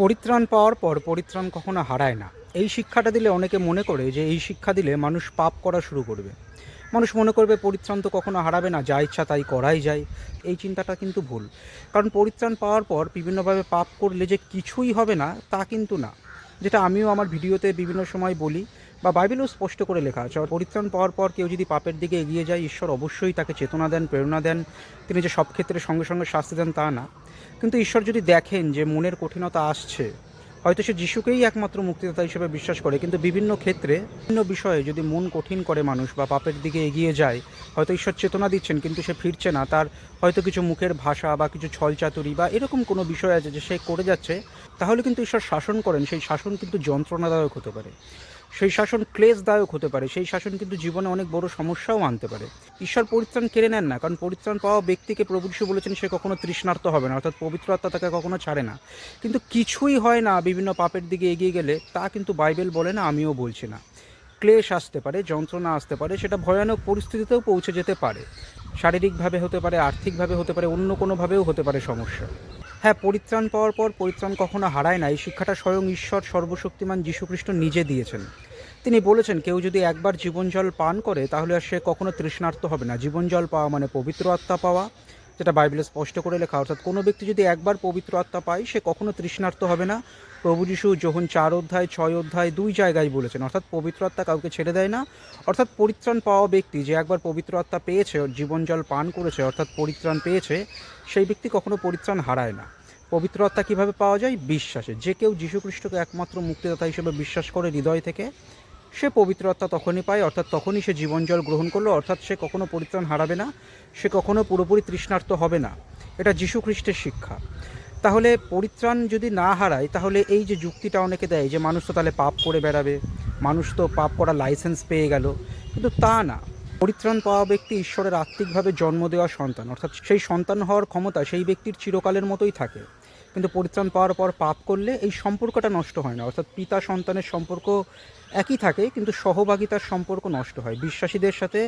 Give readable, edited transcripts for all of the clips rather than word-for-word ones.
পরিত্রাণ পাওয়ার পর পরিত্রাণ কখনো হারায় না। এই শিক্ষাটা দিলে অনেকে মনে করে যে এই শিক্ষা দিলে মানুষ পাপ করা শুরু করবে। মানুষ মনে করবে পরিত্রাণ তো কখনো হারাবে না, যা ইচ্ছা তাই করাই যায়। এই চিন্তাটা কিন্তু ভুল। কারণ পরিত্রাণ পাওয়ার পর বিভিন্নভাবে পাপ করলে যে কিছুই হবে না তা কিন্তু না। যেটা আমিও আমার ভিডিওতে বিভিন্ন সময় বলি বা বাইবেলেও স্পষ্ট করে লেখা আছে, পরিত্রাণ পাওয়ার পর কেউ যদি পাপের দিকে এগিয়ে যায় ঈশ্বর অবশ্যই তাকে চেতনা দেন, প্রেরণা দেন। তিনি যে সব ক্ষেত্রে সঙ্গে সঙ্গে শাস্তি দেন তা না। কিন্তু ঈশ্বর যদি দেখেন যে মনের কঠিনতা আসছে, হয়তো সে যিশুকেই একমাত্র মুক্তিদাতা হিসেবে বিশ্বাস করে, কিন্তু বিভিন্ন ক্ষেত্রে বিভিন্ন বিষয়ে যদি মন কঠিন করে মানুষ বা পাপের দিকে এগিয়ে যায়, হয়তো ঈশ্বর চেতনা দিচ্ছেন কিন্তু সে ফিরছে না, তার হয়তো কিছু মুখের ভাষা বা কিছু ছলচাতুরি বা এরকম কোনো বিষয় আছে যে সে করে যাচ্ছে, তাহলে কিন্তু ঈশ্বর শাসন করেন। সেই শাসন কিন্তু যন্ত্রণাদায়ক হতে পারে, সেই শাসন ক্লেশদায়ক হতে পারে, সেই শাসন কিন্তু জীবনে অনেক বড় সমস্যাও আনতে পারে। ঈশ্বর পরিত্রাণ কেড়ে নেন না, কারণ পরিত্রাণ পাওয়া ব্যক্তিকে প্রভু যিশু বলেছেন সে কখনো তৃষ্ণার্ত হবে না, অর্থাৎ পবিত্র আত্মা তাকে কখনো ছাড়ে না। কিন্তু কিছুই হয় না বিভিন্ন পাপের দিকে এগিয়ে গেলে, তা কিন্তু বাইবেল বলে না, আমিও বলছি না। ক্লেশ আসতে পারে, যন্ত্রণা আসতে পারে, সেটা ভয়ানক পরিস্থিতিতেও পৌঁছে যেতে পারে। শারীরিকভাবে হতে পারে, আর্থিকভাবে হতে পারে, অন্য কোনোভাবেও হতে পারে সমস্যা। হ্যাঁ, পরিত্রাণ পাওয়ার পর পরিত্রাণ কখনো হারায় না, এই শিক্ষাটা স্বয়ং ঈশ্বর সর্বশক্তিমান যীশুখ্রিস্ট নিজে দিয়েছেন। তিনি বলেছেন কেউ যদি একবার জীবন জল পান করে তাহলে আর সে কখনো তৃষ্ণার্ত হবে না। জীবন জল পাওয়া মানে পবিত্র আত্মা পাওয়া, যেটা বাইবেলে স্পষ্ট করে লেখা। অর্থাৎ কোনো ব্যক্তি যদি একবার পবিত্র আত্মা পায় সে কখনো তৃষ্ণার্ত হবে না। প্রভু যিশু যোহন 4 অধ্যায় 6 অধ্যায় 2 জায়গায় বলেছেন, অর্থাৎ পবিত্র আত্মা কাউকে ছেড়ে দেয় না। অর্থাৎ পরিত্রাণ পাওয়া ব্যক্তি যে একবার পবিত্র আত্মা পেয়েছে, জীবন জল পান করেছে, অর্থাৎ পরিত্রাণ পেয়েছে, সেই ব্যক্তি কখনো পরিত্রাণ হারায় না। পবিত্র আত্মা কীভাবে পাওয়া যায়? বিশ্বাসে। যে কেউ যীশুখ্রিস্টকে একমাত্র মুক্তিদাতা হিসেবে বিশ্বাস করে হৃদয় থেকে, সে পবিত্র আত্মা তখনই পায়, অর্থাৎ তখনই সে জীবন জল গ্রহণ করলো, অর্থাৎ সে কখনো পরিত্রাণ হারাবে না, সে কখনো পুরোপুরি তৃষ্ণার্ত হবে না। এটা যীশুখ্রিস্টের শিক্ষা। তাহলে পরিত্রাণ যদি না হারায়, তাহলে এই যে যুক্তিটা অনেকে দেয় যে মানুষ তো তাহলে পাপ করে বেড়াবে, মানুষ তো পাপ করার লাইসেন্স পেয়ে গেল, কিন্তু তা না। পরিত্রাণ পাওয়া ব্যক্তি ঈশ্বরের আত্মিকভাবে জন্ম দেওয়া সন্তান, অর্থাৎ সেই সন্তান হওয়ার ক্ষমতা সেই ব্যক্তির চিরকালের মতোই থাকে। কিন্তু পরিত্রাণ পাওয়ার পর পাপ করলে এই সম্পর্কটা নষ্ট হয় না, অর্থাৎ পিতা সন্তানের সম্পর্ক একই থাকে, কিন্তু সহভাগিতার সম্পর্ক নষ্ট হয়। বিশ্বাসীদের সাথে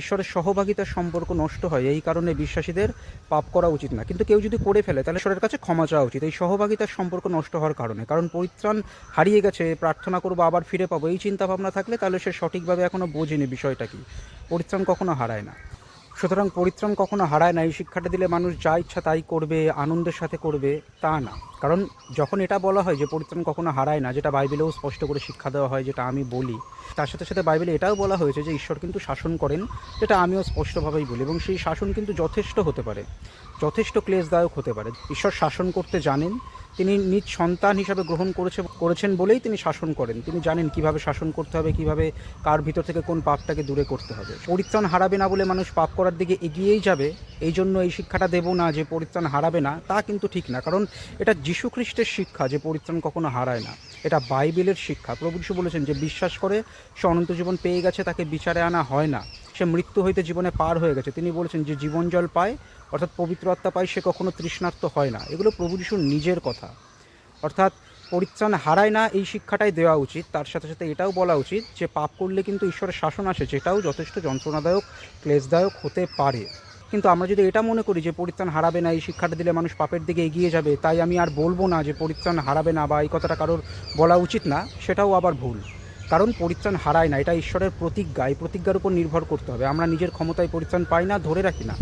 ঈশ্বরের সহভাগিতার সম্পর্ক নষ্ট হয়, এই কারণে বিশ্বাসীদের পাপ করা উচিত না। কিন্তু কেউ যদি করে ফেলে তাহলে ঈশ্বরের কাছে ক্ষমা চাওয়া উচিত, এই সহভাগিতার সম্পর্ক নষ্ট হওয়ার কারণে। কারণ পরিত্রাণ হারিয়ে গেছে, প্রার্থনা করবো আবার ফিরে পাবো, এই চিন্তাভাবনা থাকলে তাহলে সে সঠিকভাবে এখনও বোঝেনি বিষয়টা কি। পরিত্রাণ কখনো হারায় না। সুতরাং পরিত্রাণ কখনো হারায় না, এই শিক্ষাটা দিলে মানুষ যা ইচ্ছা তাই করবে, আনন্দের সাথে করবে, তা না। কারণ যখন এটা বলা হয় যে পরিত্রাণ কখনো হারায় না, যেটা বাইবেলেও স্পষ্ট করে শিক্ষা দেওয়া হয়, যেটা আমি বলি, তার সাথে সাথে বাইবেলে এটাও বলা হয়েছে যে ঈশ্বর কিন্তু শাসন করেন, যেটা আমিও স্পষ্টভাবেই বলি, এবং সেই শাসন কিন্তু যথেষ্ট হতে পারে, যথেষ্ট ক্লেশদায়ক হতে পারে। ঈশ্বর শাসন করতে জানেন, তিনি নিজ সন্তান হিসাবে গ্রহণ করেছেন বলেই তিনি শাসন করেন। তিনি জানেন কিভাবে শাসন করতে হবে, কিভাবে কার ভিতর থেকে কোন পাপটাকে দূরে করতে হবে। পরিত্রাণ হারাবে না বলে মানুষ পাপ করার দিকে এগিয়েই যাবে, এই জন্য এই শিক্ষাটা দেব না যে পরিত্রাণ হারাবে না, তা কিন্তু ঠিক না। কারণ এটা যীশুখ্রিস্টের শিক্ষা যে পরিত্রাণ কখনো হারায় না, এটা বাইবেলের শিক্ষা। প্রভু যিশু বলেছেন যে বিশ্বাস করে সে অনন্ত জীবন পেয়ে গেছে, তাকে বিচারে আনা হয় না, সে মৃত্যু হইতে জীবনে পার হয়ে গেছে। তিনি বলেছেন যে জীবন জল পায়, অর্থাৎ পবিত্র আত্মা পায়, সে কখনো তৃষ্ণার্ত হয় না। এগুলো প্রভু যিশুর নিজের কথা। অর্থাৎ পরিত্রাণ হারায় না, এই শিক্ষাটাই দেওয়া উচিত। তার সাথে সাথে এটাও বলা উচিত যে পাপ করলে কিন্তু ঈশ্বরের শাসন আসে, যেটাও যথেষ্ট যন্ত্রণাদায়ক, ক্লেশদায়ক হতে পারে। কিন্তু আমরা যদি এটা মনে করি যে পরিত্রাণ হারাবে না, এই শিক্ষাটা দিলে মানুষ পাপের দিকে এগিয়ে যাবে, তাই আমি আর বলবো না যে পরিত্রাণ হারাবে না, বা এই কথাটা কারোর বলা উচিত না, সেটাও আবার ভুল। কারণ পরিত্রাণ হারায় না, এটা ঈশ্বরের প্রতিজ্ঞা, এই প্রতিজ্ঞার উপর নির্ভর করতে হবে। আমরা নিজের ক্ষমতায় পরিত্রাণ পাই না, ধরে রাখি না।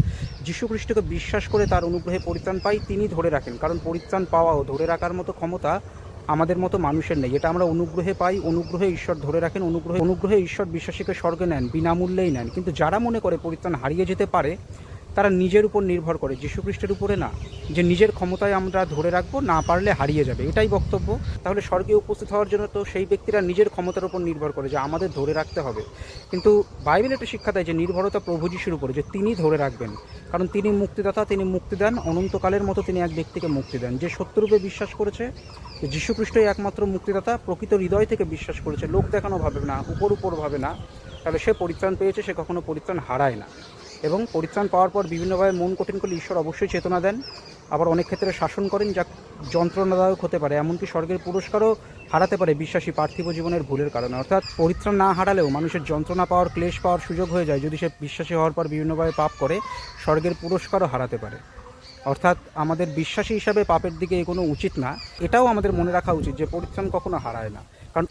যীশুখ্রিস্টকে বিশ্বাস করে তার অনুগ্রহে পরিত্রাণ পাই, তিনি ধরে রাখেন। কারণ পরিত্রাণ পাওয়া ও ধরে রাখার মতো ক্ষমতা আমাদের মতো মানুষের নেই, এটা আমরা অনুগ্রহে পাই, অনুগ্রহে ঈশ্বর ধরে রাখেন, অনুগ্রহে ঈশ্বর বিশ্বাসীকে স্বর্গে নেন, বিনামূল্যেই নেন। কিন্তু যারা মনে করে পরিত্রাণ হারিয়ে যেতে পারে, তারা নিজের উপর নির্ভর করে, যীশুখ্রিস্টের উপরে না, যে নিজের ক্ষমতায় আমরা ধরে রাখবো, না পারলে হারিয়ে যাবে, এটাই বক্তব্য। তাহলে স্বর্গে উপস্থিত হওয়ার জন্য তো সেই ব্যক্তিরা নিজের ক্ষমতার উপর নির্ভর করে যে আমাদের ধরে রাখতে হবে। কিন্তু বাইবেল একটা শিক্ষা দেয় যে নির্ভরতা প্রভু যিশুর উপরে, যে তিনি ধরে রাখবেন। কারণ তিনি মুক্তিদাতা, তিনি মুক্তি দেন, অনন্তকালের মতো তিনি এক ব্যক্তিকে মুক্তি দেন। যে সত্যরূপে বিশ্বাস করেছে যে যীশুখ্রিস্টই একমাত্র মুক্তিদাতা, প্রকৃত হৃদয় থেকে বিশ্বাস করেছে, লোক দেখানো ভাবে না, উপর ভাবে না, তাহলে সে পরিত্রাণ পেয়েছে, সে কখনো পরিত্রাণ হারায় না। এবং পরিত্রাণ পাওয়ার পর বিভিন্নভাবে মন কঠিন করলে ঈশ্বর অবশ্যই চেতনা দেন, আবার অনেক ক্ষেত্রে শাসন করেন, যা যন্ত্রণাদায়ক হতে পারে, এমনকি স্বর্গের পুরস্কারও হারাতে পারে বিশ্বাসী পার্থিব জীবনের ভুলের কারণে। অর্থাৎ পরিত্রাণ না হারালেও মানুষের যন্ত্রণা পাওয়ার, ক্লেশ পাওয়ার সুযোগ হয়ে যায় যদি সে বিশ্বাসী হওয়ার পর বিভিন্নভাবে পাপ করে, স্বর্গের পুরস্কারও হারাতে পারে। অর্থাৎ আমাদের বিশ্বাসী হিসাবে পাপের দিকে এগোনো উচিত না। এটাও আমাদের মনে রাখা উচিত যে পরিত্রাণ কখনো হারায় না।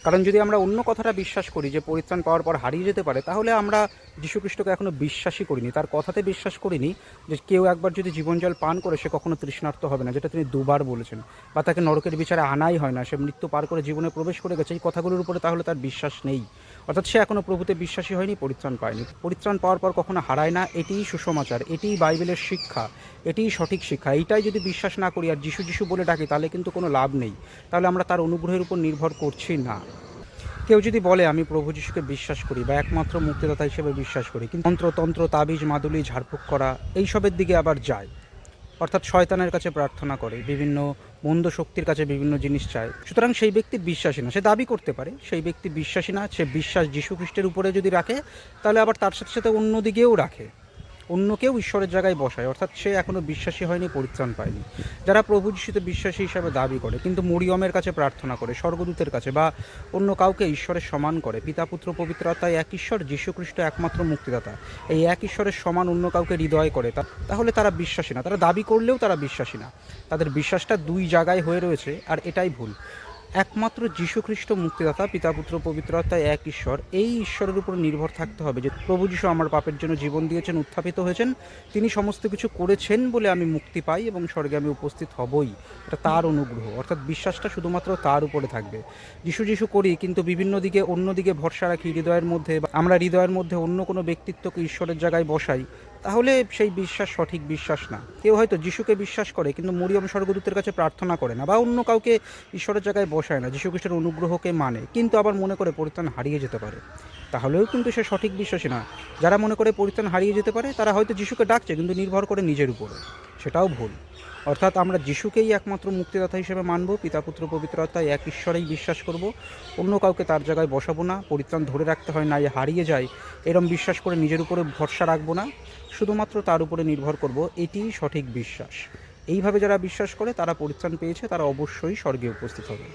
কারণ যদি আমরা অন্য কথাটা বিশ্বাস করি যে পরিত্রাণ পাওয়ার পর হারিয়ে যেতে পারে, তাহলে আমরা যীশুখ্রিস্টকে এখনও বিশ্বাসই করিনি, তার কথাতে বিশ্বাস করিনি যে কেউ একবার যদি জীবন জল পান করে সে কখনো তৃষ্ণার্ত হবে না, যেটা তিনি দুবার বলেছেন। বা তাকে নরকের বিচারে আনাই হয় না, সে মৃত্যু পার করে জীবনে প্রবেশ করে গেছে। এই কথাগুলোর উপরে তাহলে তার বিশ্বাস নেই, অর্থাৎ সে এখনও প্রভুতে বিশ্বাসী হয়নি, পরিত্রাণ পায়নি। পরিত্রাণ পাওয়ার পর কখনো হারায় না, এটিই সুসমাচার, এটিই বাইবেলের শিক্ষা, এটিই সঠিক শিক্ষা। এইটাই যদি বিশ্বাস না করি আর যিশু যিশু বলে ডাকি, তাহলে কিন্তু কোনো লাভ নেই, তাহলে আমরা তার অনুগ্রহের উপর নির্ভর করছি না। কেউ যদি বলে আমি প্রভু যিশুকে বিশ্বাস করি বা একমাত্র মুক্তিদাতা হিসেবে বিশ্বাস করি, কিন্তু তন্ত্র তাবিজ মাদুলি ঝাড়ফুঁক করা এইসবের দিকে আবার যায়, অর্থাৎ শয়তানের কাছে প্রার্থনা করে, বিভিন্ন মন্দ শক্তির কাছে বিভিন্ন জিনিস চায়, সুতরাং সেই ব্যক্তি বিশ্বাসী না। সে দাবি করতে পারে সেই ব্যক্তি বিশ্বাসী না, সে বিশ্বাস যীশু খ্রিস্টের উপরে যদি রাখে, তাহলে আবার তার সাথে সাথে অন্য দিকেও রাখে, অন্য কেউ ঈশ্বরের জায়গায় বসায়, অর্থাৎ সে এখনও বিশ্বাসী হয়নি, পরিত্রাণ পায়নি। যারা প্রভু যিশুতে বিশ্বাসী হিসাবে দাবি করে কিন্তু মরিয়মের কাছে প্রার্থনা করে, স্বর্গদূতের কাছে বা অন্য কাউকে ঈশ্বরের সমান করে, পিতা পুত্র পবিত্র আত্মা এক ঈশ্বর, যীশুখ্রিস্ট একমাত্র মুক্তিদাতা, এই এক ঈশ্বরের সমান অন্য কাউকে হৃদয় করে, তাহলে তারা বিশ্বাসী না। তারা দাবি করলেও তারা বিশ্বাসী না, তাদের বিশ্বাসটা দুই জায়গায় হয়ে রয়েছে, আর এটাই ভুল। একমাত্র যীশুখ্রিস্ট মুক্তিদাতা, পিতা পুত্র পবিত্র আত্মা এক ঈশ্বর, এই ঈশ্বরের উপর নির্ভর থাকতে হবে যে প্রভু যীশু আমার পাপের জন্য জীবন দিয়েছেন, উত্থাপিত হয়েছেন, তিনি সমস্ত কিছু করেছেন বলে আমি মুক্তি পাই এবং স্বর্গে আমি উপস্থিত হবই। এটা তার অনুগ্রহ, অর্থাৎ বিশ্বাসটা শুধুমাত্র তার উপরে থাকবে। যিশু যিশু করি কিন্তু বিভিন্ন দিকে অন্যদিকে ভরসা রাখি হৃদয়ের মধ্যে, আমরা হৃদয়ের মধ্যে অন্য কোনো ব্যক্তিত্বকে ঈশ্বরের জায়গায় বসাই, তাহলে সেই বিশ্বাস সঠিক বিশ্বাস না। কেউ হয়তো যিশুকে বিশ্বাস করে কিন্তু মরিয়ম স্বর্গদূতের কাছে প্রার্থনা করে না বা অন্য কাউকে ঈশ্বরের জায়গায় বসায় না, যীশু খ্রিস্টের অনুগ্রহকে মানে, কিন্তু আবার মনে করে পরিত্রাণ হারিয়ে যেতে পারে, তাহলেও কিন্তু সে সঠিক বিশ্বাসী না। যারা মনে করে পরিত্রাণ হারিয়ে যেতে পারে, তারা হয়তো যিশুকে ডাকছে কিন্তু নির্ভর করে নিজের উপরে, সেটাও ভুল। অর্থাৎ আমরা যিশুকেই একমাত্র মুক্তিদাতা হিসেবে মানব, পিতা পুত্র পবিত্র আত্মা এক ঈশ্বরেই বিশ্বাস করব, অন্য কাউকে তার জায়গায় বসাবো না। পরিত্রাণ ধরে রাখতে হয় না, হারিয়ে যায় এরম বিশ্বাস করে নিজের উপরে ভরসা রাখবো না, শুধুমাত্র তার উপরে নির্ভর করব, এটিই সঠিক বিশ্বাস। এইভাবে যারা বিশ্বাস করে তারা পরিত্রাণ পেয়েছে, তারা অবশ্যই স্বর্গে উপস্থিত হবে।